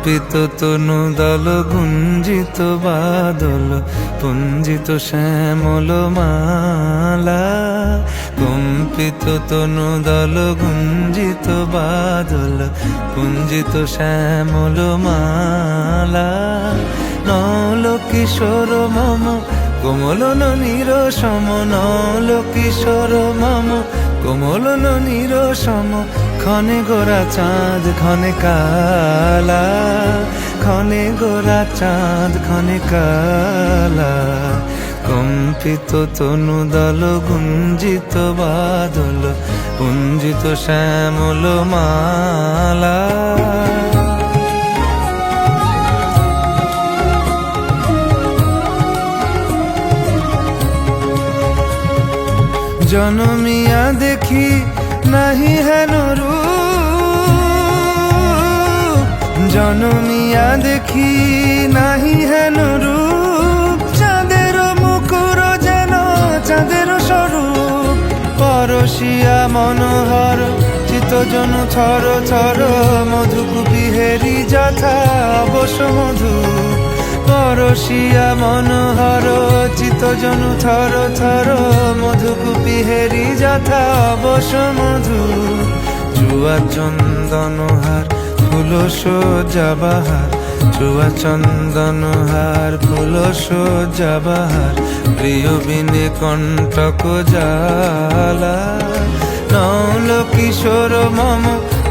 কম্পিত তনু দল গুঞ্জিত বাদল পুঞ্জিত শ্যামল মালা। কম্পিত তনু দল গুঞ্জিত বাদল পুঞ্জিত শ্যামল মালা। নল কিশোর মম কোমলন নিরসম, নল কিশোর মম কোমলন নিরসম। ক্ষণে গোরা চাঁদ ক্ষণে কালা, ক্ষণে গোরা চাঁদ ক্ষণে কালা। কম্পিত তনু দল গুঞ্জিত বাদল পুঞ্জিত শ্যামল মালা। জনমিয়া দেখি নাহি হেন রূপ, জনমিয়া দেখি নাহি হেন রূপ। চাঁদের মুকুর যেন চাঁদের স্বরূপ, পরশিয়া মনোহর চিত্তজনু থর থর। মধুকুপি হেরি যথা অবশ্য মধু, পরশিয়া মনোহর চিত্তজনু থর থর। মধুকুপি হেরি যথা অবশ্য মধু। চুয়া চন্দনহার ফুল সজ্জাবাহার, চুয়া চন্দনহার ফুল সজ্জাবাহার। প্রিয় বিনে কণ্টক জ্বালা। নল কিশোর মম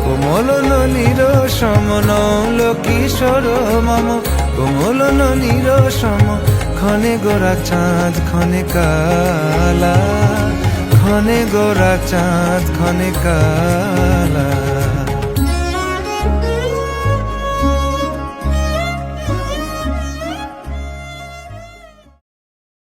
কোমলন নিরসম, নল কিশোর মম কোমলন নিরসম। ক্ষণে গোরা চাঁদ ক্ষণে কালা, ক্ষণে গোরা চাঁদ ক্ষণে কালা।